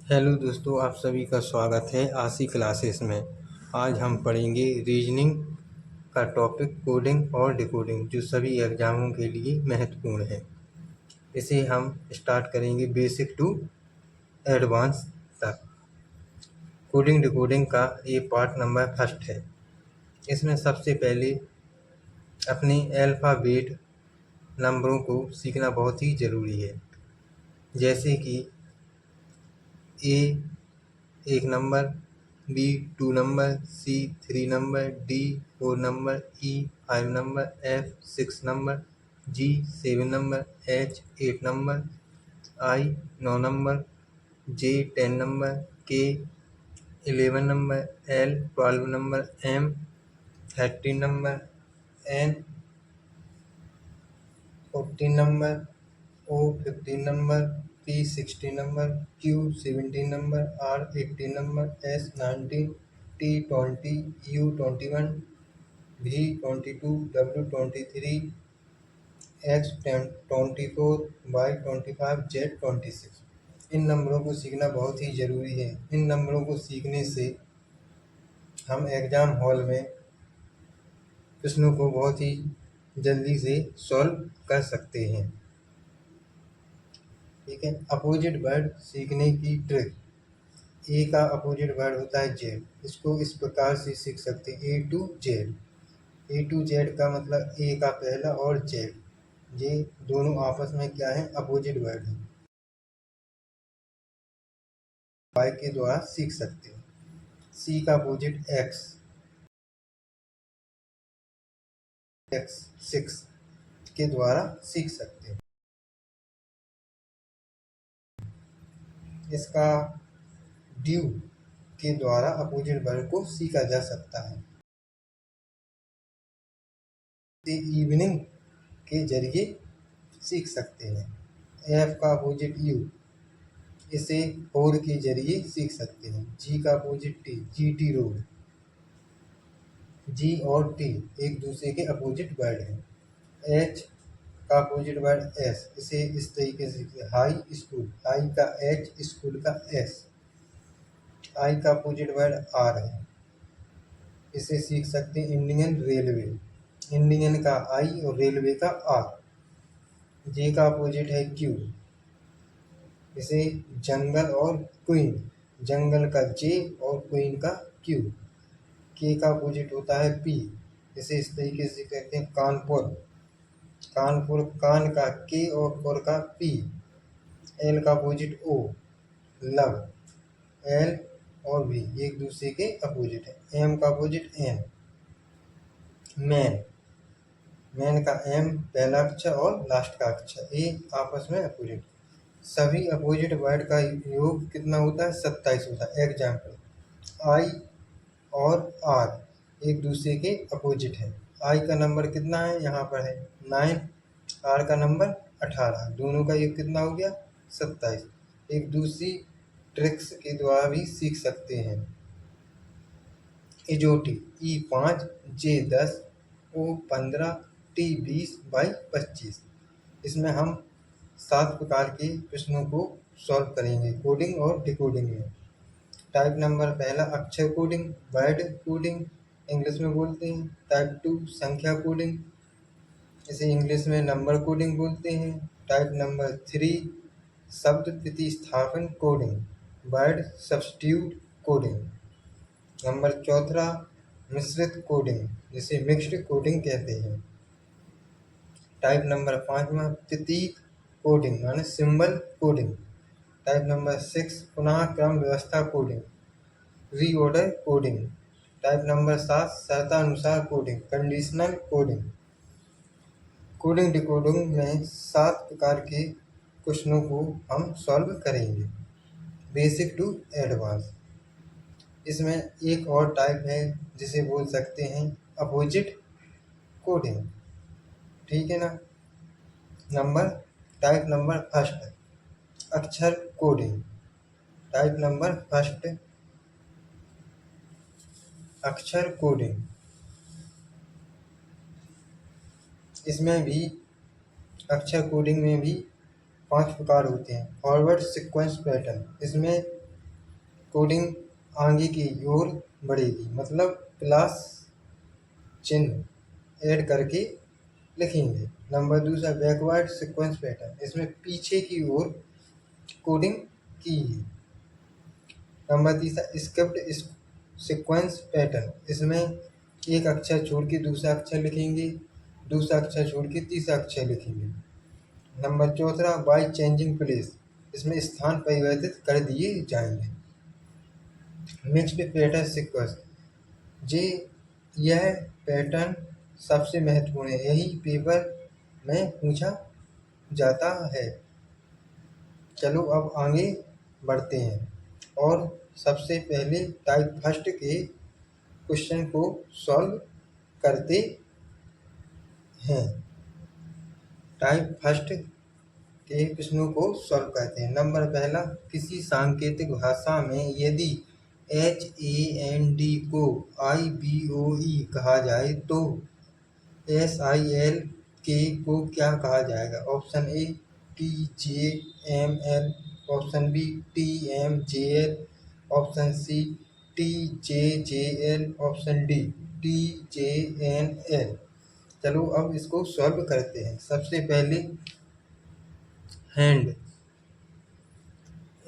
Hello दोस्तों, आप सभी का स्वागत है आशी क्लासेस में। आज हम पढ़ेंगे रीजनिंग का टॉपिक कोडिंग और डिकोडिंग, जो सभी एग्जामों के लिए महत्वपूर्ण है। इसे हम स्टार्ट करेंगे बेसिक टू एडवांस तक। कोडिंग डिकोडिंग का ये पार्ट नंबर फर्स्ट है। इसमें सबसे पहले अपने अल्फ़ाबेट नंबरों को सीखना बहुत ही ज़रूरी है। जैसे कि ए एक number, B 2 number, C 3 number, D 4 number, E 5 number, F 6 number, G 7 number, H 8 number, I 9 number, J 10 number, K 11 number, L 12 number, M 13 number, N 14 number, O 15 number, P 16 number, Q 17 number, R 18 number, S 19, T 20, U 21, V 22, W 23, X 24, Y 25, Z 26। इन नंबरों को सीखना बहुत ही ज़रूरी है। इन नंबरों को सीखने से हम एग्ज़ाम हॉल में प्रश्नों को बहुत ही जल्दी से सॉल्व कर सकते हैं। ठीक है। अपोजिट वर्ड सीखने की ट्रिक। ए का अपोजिट वर्ड होता है जेड। इसको इस प्रकार से सीख सकते हैं, A to Z. A to Z का मतलब ए का पहला और जेड, ये दोनों आपस में क्या है, अपोजिट वर्ड है। वाई के द्वारा सीख सकते हैं। सी का अपोजिट एक्स, एक्स 6 के द्वारा सीख सकते हैं। इसका ड्यू के द्वारा अपोजिट वर्ड को सीखा जा सकता है। इवनिंग के जरिए सीख सकते हैं। एफ का अपोजिट यू, इसे और के जरिए सीख सकते हैं। जी का opposite T, G T road. G और टी एक दूसरे के अपोजिट वर्ड हैं। एच का अपोजिट वर्ड एस, इसे इस तरीके से हाई स्कूल, हाई का एच, स्कूल का एस। आई का अपोजिट वर्ड आर है, इसे सीख सकते हैं इंडियन रेलवे, इंडियन का आई और रेलवे का आर। जे का अपोजिट है क्यू, इसे जंगल और क्वीन, जंगल का जे और क्वीन का क्यू। के का अपोजिट होता है पी, इसे इस तरीके से कहते हैं कानपुर, कानपुर कान का के और पुर का पी। एल का अपोजिट ओ, लव, एल और भी एक दूसरे के अपोजिट है। एम का अपोजिट एन, मैन, मैन का एम पहला अक्षर और लास्ट का अक्षर, ए आपस में अपोजिट। सभी अपोजिट वर्ड का योग कितना होता है, 27 होता है। एग्जाम्पल, आई और आर एक दूसरे के अपोजिट है। आई का नंबर कितना है, यहाँ पर है 9, आर का नंबर 18, दोनों का योग कितना हो गया, 27। एक दूसरी ट्रिक्स के द्वारा भी सीख सकते हैं। इजोटी, ई 5, जे 10, ओ 15, टी 20, वाई 25। इसमें हम 7 प्रकार के प्रश्नों को सॉल्व करेंगे कोडिंग और डिकोडिंग में। टाइप नंबर पहला अक्षर कोडिंग, वर्ड कोडिंग इंग्लिश में बोलते हैं। टाइप 2 संख्या कोडिंग, इसे इंग्लिश में नंबर कोडिंग बोलते हैं। टाइप नंबर 3 शब्द प्रतिस्थापन coding, word substitute coding. Number 4 मिश्रित कोडिंग, जिसे मिक्स्ड कोडिंग कहते हैं। टाइप नंबर 5 प्रतीक कोडिंग माने सिंबल कोडिंग। टाइप नंबर 6 पुनः क्रम व्यवस्था coding, reorder coding. Type number 7 शर्तानुसार coding, conditional coding. Coding decoding में 7 प्रकार के क्वेश्चनों को हम सॉल्व करेंगे, बेसिक टू एडवांस। इसमें एक और टाइप है जिसे बोल सकते हैं अपोजिट कोडिंग, ठीक है ना। टाइप नंबर फर्स्ट अक्षर कोडिंग। टाइप नंबर फर्स्ट अक्षर कोडिंग, इसमें भी अक्षर कोडिंग में भी 5 प्रकार होते हैं। फॉरवर्ड सीक्वेंस पैटर्न, इसमें कोडिंग आगे की ओर बढ़ेगी, मतलब प्लस चिन्ह ऐड करके लिखेंगे। नंबर दूसरा बैकवर्ड सीक्वेंस पैटर्न, इसमें पीछे की ओर कोडिंग की है। नंबर तीसरा स्क्रिप्ट सीक्वेंस पैटर्न, इसमें एक अक्षर छोड़ के दूसरा अक्षर लिखेंगे, दूसरा अक्षर छोड़ के तीसरा अक्षर लिखेंगे। नंबर चौथा बाय चेंजिंग प्लेस, इसमें स्थान परिवर्तित कर दिए जाएंगे। मिक्स्ड पैटर्न सीक्वेंस, जी यह पैटर्न सबसे महत्वपूर्ण है, यही पेपर में पूछा जाता है। चलो अब आगे बढ़ते हैं और सबसे पहले टाइप फर्स्ट के क्वेश्चन को सॉल्व करते हैं। टाइप फर्स्ट के प्रश्नों को सॉल्व करते हैं। नंबर पहला, किसी सांकेतिक भाषा में यदि HAND को IBOE कहा जाए तो SILK को क्या कहा जाएगा? Option A TJML, option B TMJL, option C TJJL, option D TJNL। चलो अब इसको सॉल्व करते हैं। सबसे पहले हैंड,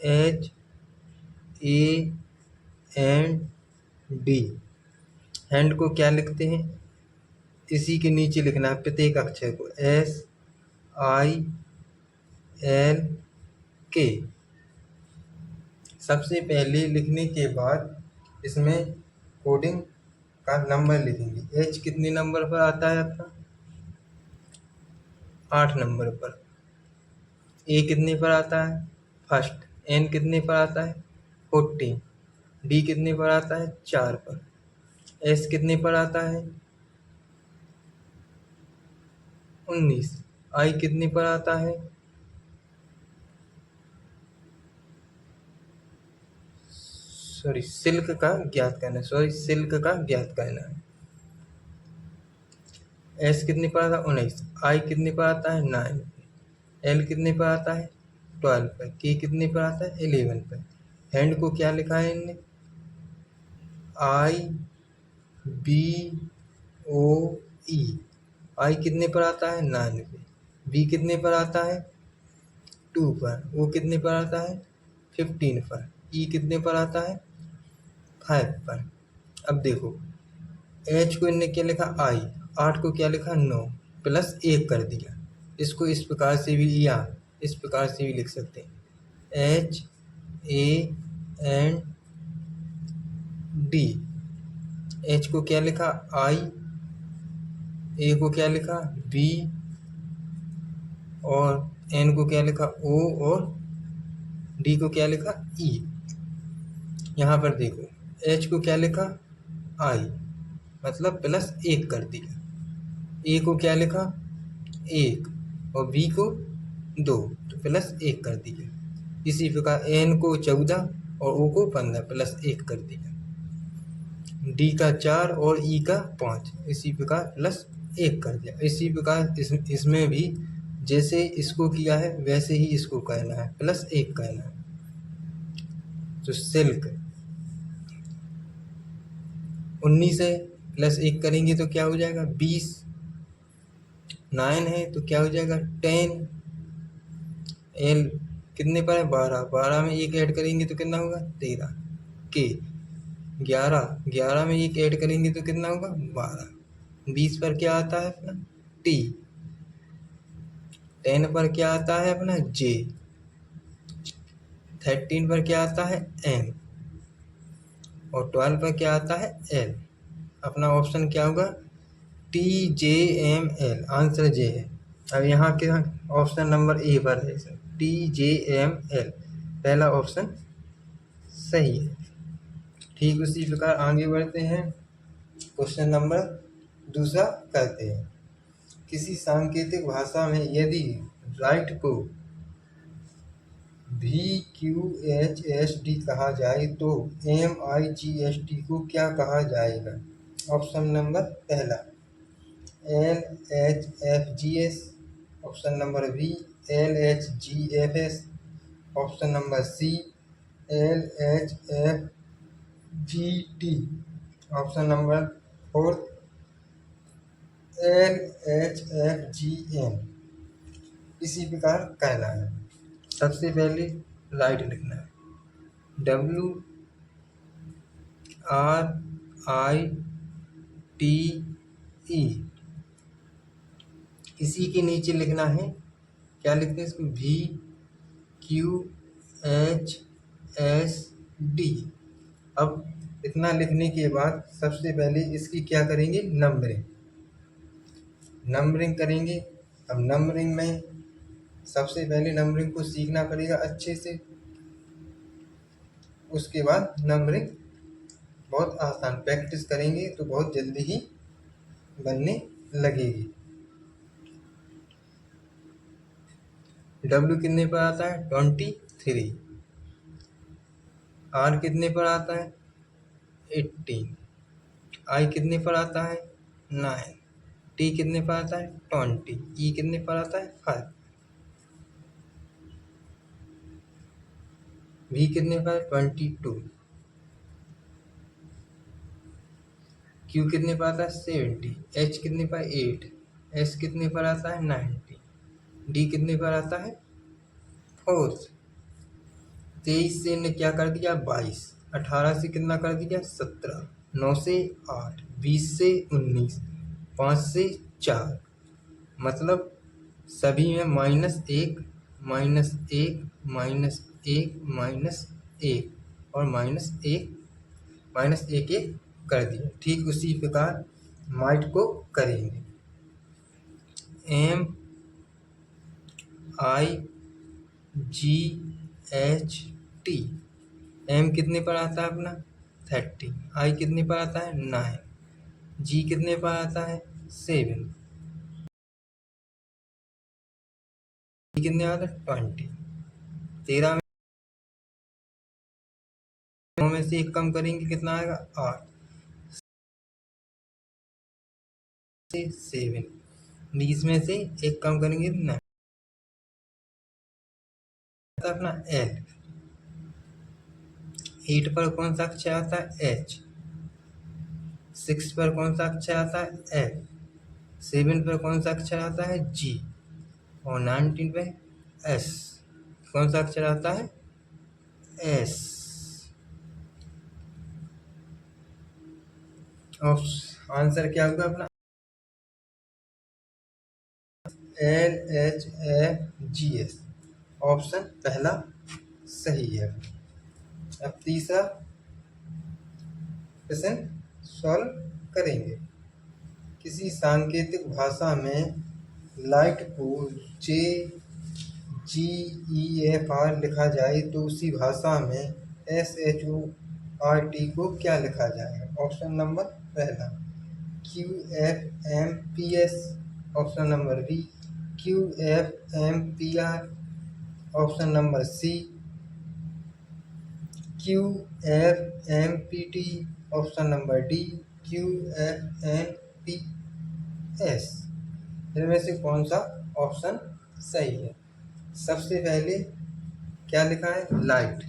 HAND, हैंड को क्या लिखते हैं? इसी के नीचे लिखना है प्रत्येक अक्षर को, SILK। सबसे पहले लिखने के बाद इसमें कोडिंग का नंबर लिखेंगे। H कितने नंबर पर आता है अपना? 8 नंबर पर। A कितने पर आता है? फर्स्ट। N कितने पर आता है? 14। D कितने पर आता है? 4 पर। S कितने पर आता है? 19। I कितने पर आता है? सिल्क का ज्ञात करना है। S कितने पर आता है? 19। I कितने पर आता है? 9। L कितने पर आता है? 12 पर। K कितने पर आता है? 11 पर। हैंड को क्या लिखा है इनने? IBOE। I कितने पर आता है? 9 पे। B कितने पर आता है? 2 पर। O कितने पर आता है? 15 पर। E कितने पर आता है? 5 पर। अब देखो, H को इनने क्या लिखा? I। 8 को क्या लिखा? 9 प्लस 1 कर दिया। इसको इस प्रकार से भी या इस प्रकार से भी लिख सकते हैं, HAND। H को क्या लिखा? I। A को क्या लिखा? B। और N को क्या लिखा? O। और D को क्या लिखा? E। यहाँ पर देखो, H को क्या लिखा? I, मतलब प्लस 1 कर दिया। A को क्या लिखा? 1 और B को 2, तो प्लस 1 कर दिया। इसी प्रकार N को 14 और O को 15 प्लस 1 कर दिया। D का 4 और E का 5, इसी प्रकार प्लस 1 कर दिया। इसी प्रकार इसमें भी जैसे इसको किया है वैसे ही इसको कहना है, प्लस 1 कहना है। तो सिल्क 19 है, प्लस 1 करेंगे तो क्या हो जाएगा? 20। 9 है तो क्या हो जाएगा? 10। L कितने पर है? 12। 12 में 1 ऐड करेंगे तो कितना होगा? 13। K 11 में 1 ऐड करेंगे तो कितना होगा? 12। 20 पर क्या आता है अपना? T। 10 पर क्या आता है अपना? J। 13 पर क्या आता है? M। और 12 पर क्या आता है? L। अपना ऑप्शन क्या होगा? TJML। आंसर J है। अब यहाँ के ऑप्शन नंबर ए पर है TJML, पहला ऑप्शन सही है। ठीक उसी प्रकार आगे बढ़ते हैं, क्वेश्चन नंबर दूसरा करते हैं। किसी सांकेतिक भाषा में यदि राइट को VQHSD कहा जाए तो MIGST को क्या कहा जाएगा? ऑप्शन नंबर पहला LHFGS, option number B LHGFS, option number C LHFGT। Option number 4 LHFGN। इसी प्रकार कहना है। सबसे पहले राइट लिखना है, WRITE। इसी के नीचे लिखना है, क्या लिखते हैं इसको, VQHSD। अब इतना लिखने के बाद सबसे पहले इसकी क्या करेंगे, नंबरिंग करेंगे। अब नंबरिंग में सबसे पहले नंबरिंग को सीखना पड़ेगा अच्छे से, उसके बाद नंबरिंग बहुत आसान, प्रैक्टिस करेंगे तो बहुत जल्दी ही बनने लगेगी। W कितने पर आता है, 23। R कितने पर आता है, 18। I कितने पर आता है, 9। T कितने पर आता है, 20। E कितने पर आता है, 5। V कितने पर है, 22। Q कितने पर आता है, 70। H कितने पर, 8। S कितने पर आता है, 90। D कितने पर आता है, 4। 23 से ने क्या कर दिया, 22। 18 से कितना कर दिया, 17। 9 से 8। 20 से 19। 5 से 4। मतलब सभी में -1 -1 -1 -1 और -1 -1 कर दिया। ठीक उसी प्रकार माइट को करेंगे। MIGHT। M कितने पर आता है अपना, 30। I कितने पर आता है, 9। G कितने पर आता है, 7। E कितने आता है, 20। 13 में से 1 कम करेंगे कितना आएगा, 8 से 7। 20 में से 1 कम करेंगे 9। अपना L। 8 पर कौन सा अक्षर आता है, H। 6 पर कौन सा अक्षर आता है, F। 7 पर कौन सा अक्षर आता है, G। और 19 पे S। कौन सा अक्षर आता है, S। आंसर क्या होगा अपना, LHFGS। ऑप्शन पहला सही है। अब तीसरा प्रश्न सॉल्व करेंगे। किसी सांकेतिक भाषा में लाइट को JGEFR लिखा जाए तो उसी भाषा में SHORT को क्या लिखा जाएगा। ऑप्शन नंबर पहला QFMPS। Option number B QFMPR। Option number C QFMPT। Option number D QFMPS। इनमें से कौन सा ऑप्शन सही है। सबसे पहले क्या लिखा है, लाइट,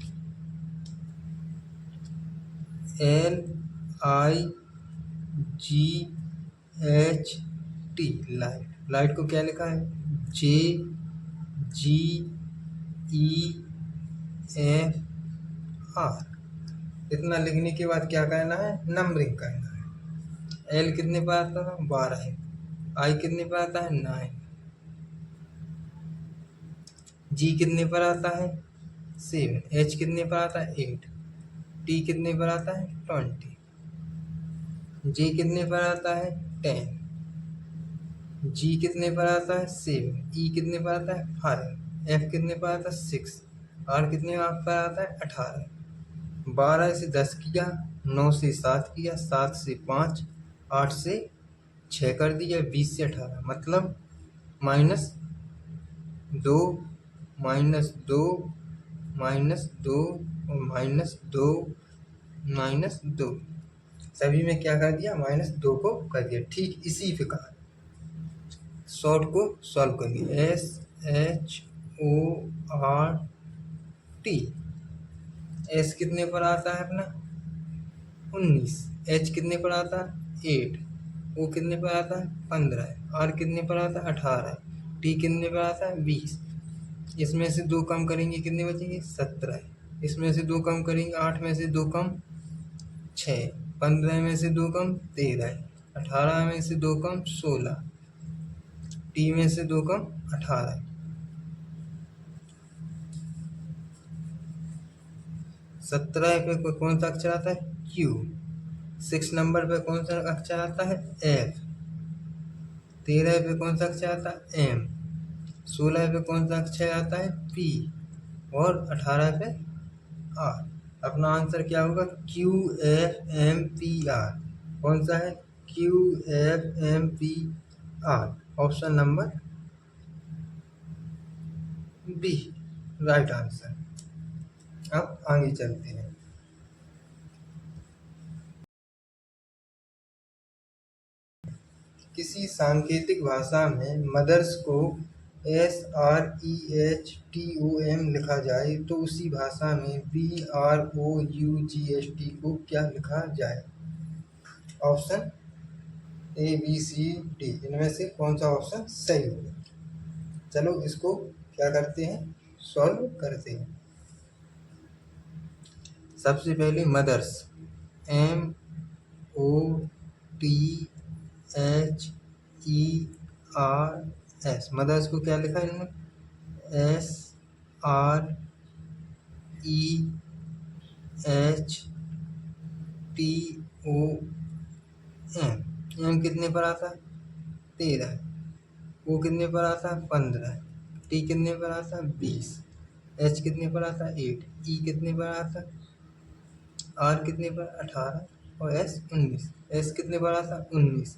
LIGHT। लाइट को क्या लिखा है, JGEFR। इतना लिखने के बाद क्या करना है, नंबरिंग करना है। L कितने पर आता था, 12। I कितने पर आता है, 9। G कितने पर आता है, 7। H कितने पर आता है, 8। T कितने पर आता है, 20। J कितने पर आता है, 10। G कितने पर आता है, 7। E कितने पर आता है, 5। F कितने पर आता है, 6। R कितने पर आता है, 18। 12 से 10 किया, 9 से 7 किया, 7 से 5, 8 से 6 कर दिया, 20 से 18। मतलब -2 -2 -2 और -2 -2। सभी में क्या कर दिया, -2 को कर दिया। ठीक इसी प्रकार शॉर्ट को सॉल्व करेंगे। SHORT एस कितने पर आता है अपना 19, एच कितने पर आता है 8, ओ कितने पर आता है 15, आर कितने पर आता है 18, टी कितने पर आता है 20। इसमें से 2 कम करेंगे कितने बचेंगे 17, इसमें से 2 कम करेंगे 8 में से 2 कम 6, 15 में से 2 कम 13, 18 में से 2 कम 16, टी में से 2 कम 18। 17 पे कौन सा अक्षर आता है क्यू, 6 नंबर पे कौन सा अक्षर आता है एफ, 13 पे कौन सा अक्षर आता है एम, 16 पे कौन सा अक्षर आता है पी, और 18 पे आर। अपना आंसर क्या होगा Q F M P R. कौन सा है Q F M P R, option number B right answer. अब आगे चलते हैं। किसी सांकेतिक भाषा में मदर्स को SREHTOM लिखा जाए तो उसी भाषा में BROUGHT को क्या लिखा जाए। Option A B C D, इनमें से कौन सा ऑप्शन सही होगा। चलो इसको क्या करते हैं सॉल्व करते हैं। सबसे पहले मदर्स MOTHERS, मदर्स को क्या लिखा है इन्होंने SREHTOM। एम कितने पर आता है 13, ओ कितने पर आता है 15, टी कितने पर आता है 20, एच कितने पर आता है 8, ई कितने पर आता है, आर कितने पर 18, और एस 19। एस कितने पर आता है 19,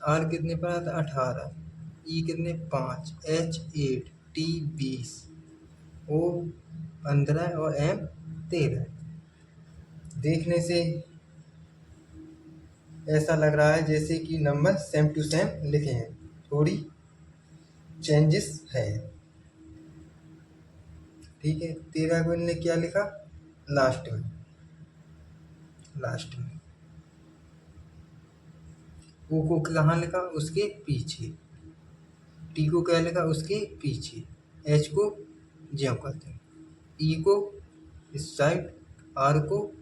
आर कितने पर आता है 18, ई कितने 5, एच 8, टी 20, ओ 15 और एम 13। देखने से ऐसा लग रहा है जैसे कि नंबर सेम टू सेम लिखे हैं, थोड़ी चेंजेस है। ठीक है, 13 को इनने क्या लिखा लास्ट में, ओ को कहाँ लिखा उसके पीछे, टी को क्या लिखा उसके पीछे, एच को ज्यों करते हैं, ई को इस साइड, आर को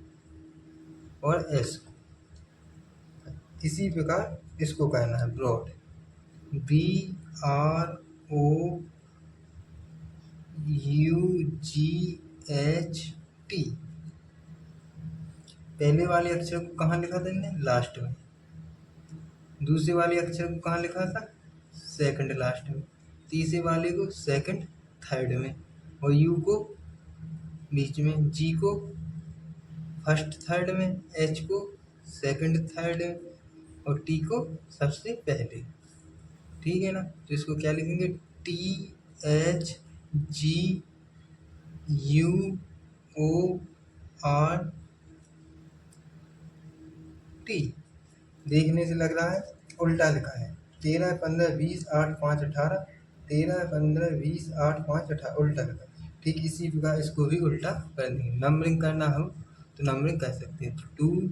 और एस को। इसी प्रकार इसको कहना है ब्रॉड, BROUGHT। पहले वाले अक्षर को कहाँ लिखा था इनने लास्ट में, दूसरे वाले अक्षर को कहाँ लिखा था सेकंड लास्ट में, तीसरे वाले को सेकंड थर्ड में, और यू को बीच में, जी को फर्स्ट थर्ड में, एच को सेकंड थर्ड में, और टी को सबसे पहले। ठीक है ना, तो इसको क्या लिखेंगे THGUORT। देखने से लग रहा है उल्टा लिखा है, 13 15 20 8 5 18, 13 15 20 8 5 18 उल्टा लिखा है। ठीक इसी प्रकार इसको भी उल्टा कर देंगे। नंबरिंग करना हो तो नंबरिंग कर सकते हैं, 2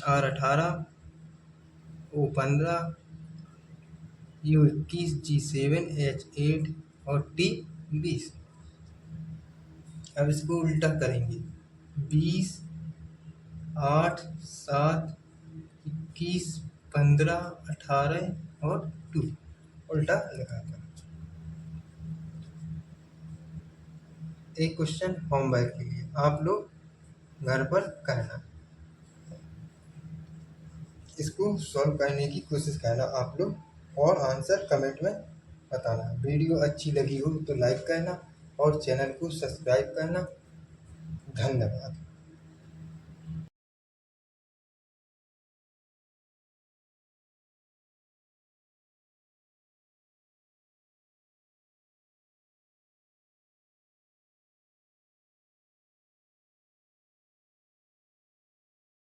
R 18, O 15, U 21, G 7, H 8 और T 20। अब इसको उल्टा करेंगे, 20 8 7 21 15 18 और 2 उल्टा लगाकर। एक क्वेश्चन होमवर्क के लिए आप लोग घर पर करना, इसको सॉल्व करने की कोशिश करना आप लोग, और आंसर कमेंट में बताना। वीडियो अच्छी लगी हो तो लाइक करना और चैनल को सब्सक्राइब करना। धन्यवाद।